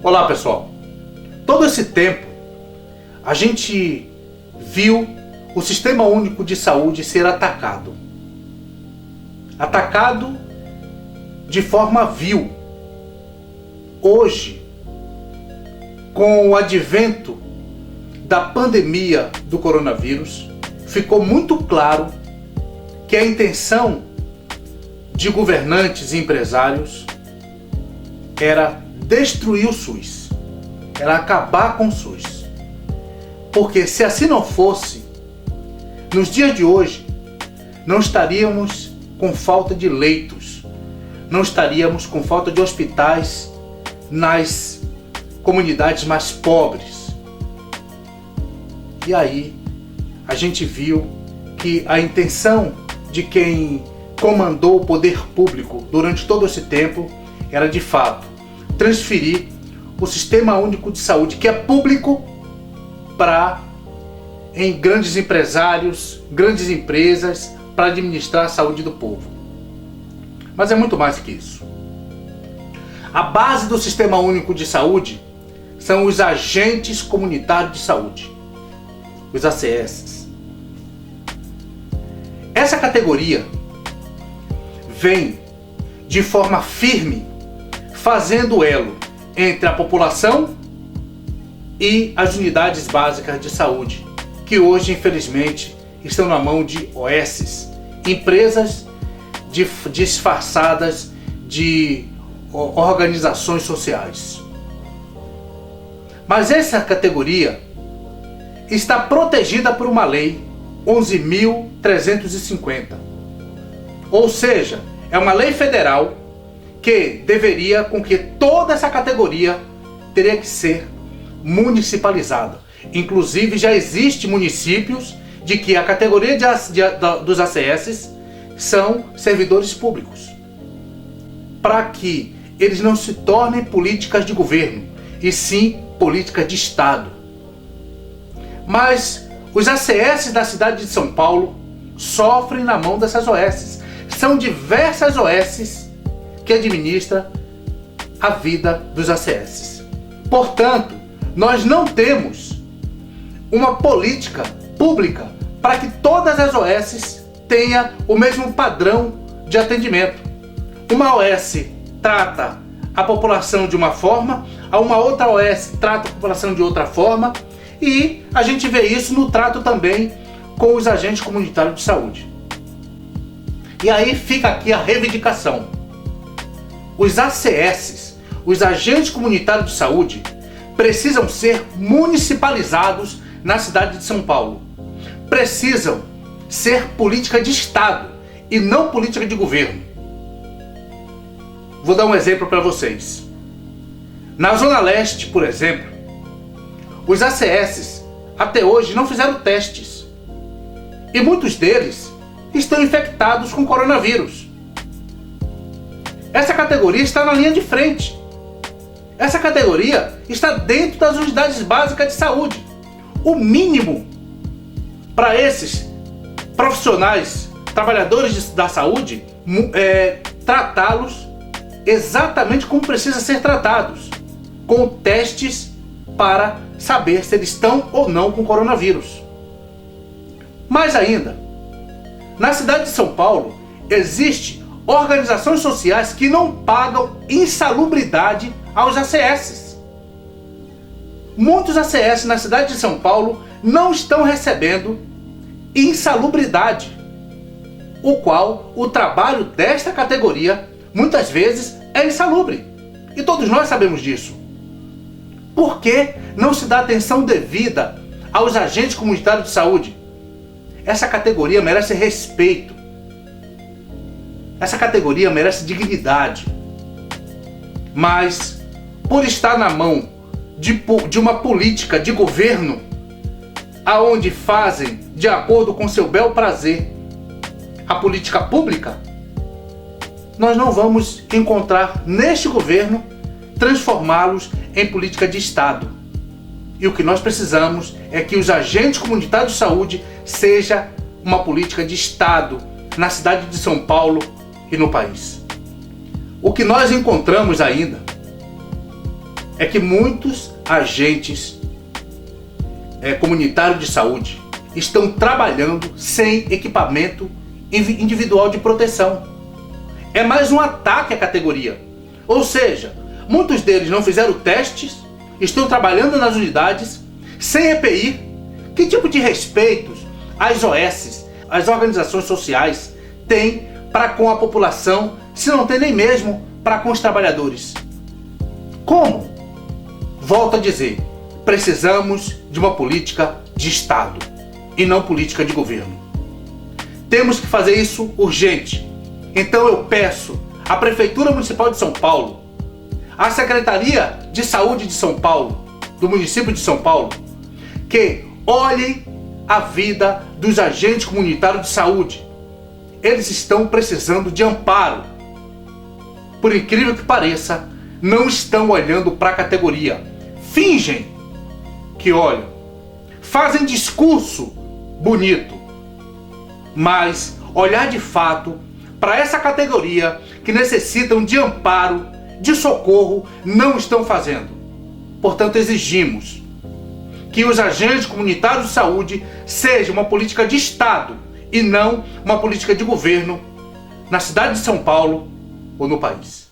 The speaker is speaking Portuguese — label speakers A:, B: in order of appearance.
A: Olá pessoal, todo esse tempo a gente viu o Sistema Único de Saúde ser atacado de forma vil. Hoje, com o advento da pandemia do coronavírus, ficou muito claro que a intenção de governantes e empresários era destruir o SUS, era acabar com o SUS. Porque se assim não fosse, nos dias de hoje, não estaríamos com falta de leitos, não estaríamos com falta de hospitais nas comunidades mais pobres. E aí, a gente viu que a intenção de quem comandou o poder público durante todo esse tempo era, de fato, transferir o Sistema Único de Saúde, que é público, em grandes empresários, grandes empresas, para administrar a saúde do povo. Mas é muito mais que isso. A base do Sistema Único de Saúde são os agentes comunitários de saúde, os ACS. Essa categoria vem de forma firme fazendo elo entre a população e as unidades básicas de saúde, que hoje, infelizmente, estão na mão de OSs, empresas disfarçadas de organizações sociais. Mas essa categoria está protegida por uma lei 11.350. Ou seja, é uma lei federal que deveria com que toda essa categoria teria que ser municipalizada. Inclusive já existe municípios de que a categoria dos ACS são servidores públicos, para que eles não se tornem políticas de governo, e sim políticas de Estado. Mas os ACS da cidade de São Paulo sofrem na mão dessas OSs. São diversas OSs que administram a vida dos ACS. Portanto, nós não temos uma política pública para que todas as OSs tenham o mesmo padrão de atendimento. Uma OS trata a população de uma forma, uma outra OS trata a população de outra forma, e a gente vê isso no trato também com os agentes comunitários de saúde. E aí fica aqui a reivindicação. Os ACS, os agentes comunitários de saúde, precisam ser municipalizados na cidade de São Paulo. Precisam ser política de Estado e não política de governo. Vou dar um exemplo para vocês. Na Zona Leste, por exemplo, os ACS até hoje não fizeram testes. E muitos deles estão infectados com coronavírus. Essa categoria está na linha de frente. Essa categoria está dentro das unidades básicas de saúde. O mínimo para esses profissionais, trabalhadores da saúde, é tratá-los exatamente como precisa ser tratados, com testes para saber se eles estão ou não com coronavírus. Mais ainda, na cidade de São Paulo, existem organizações sociais que não pagam insalubridade aos ACS. Muitos ACS na cidade de São Paulo não estão recebendo insalubridade, o qual o trabalho desta categoria muitas vezes é insalubre. E todos nós sabemos disso. Por que não se dá atenção devida aos agentes comunitários de saúde? Essa categoria merece respeito. Essa categoria merece dignidade. Mas, por estar na mão de uma política de governo, aonde fazem de acordo com seu bel prazer a política pública, nós não vamos encontrar neste governo transformá-los em política de Estado. E o que nós precisamos é que os agentes comunitários de saúde seja uma política de Estado na cidade de São Paulo e no país. O que nós encontramos ainda é que muitos agentes comunitários de saúde estão trabalhando sem equipamento individual de proteção. É mais um ataque à categoria. Ou seja, muitos deles não fizeram testes, estão trabalhando nas unidades sem EPI. Que tipo de respeitos as OS, as organizações sociais, têm para com a população, se não tem nem mesmo para com os trabalhadores? Como? Volto a dizer, precisamos de uma política de Estado e não política de governo. Temos que fazer isso urgente. Então eu peço à Prefeitura Municipal de São Paulo, à Secretaria de Saúde de São Paulo, do município de São Paulo, que olhem a vida dos agentes comunitários de saúde. Eles estão precisando de amparo. Por incrível que pareça, não estão olhando para a categoria. Fingem que olham. Fazem discurso bonito. Mas olhar de fato para essa categoria que necessitam de amparo, de socorro, não estão fazendo. Portanto, exigimos que os agentes comunitários de saúde seja uma política de Estado e não uma política de governo na cidade de São Paulo ou no país.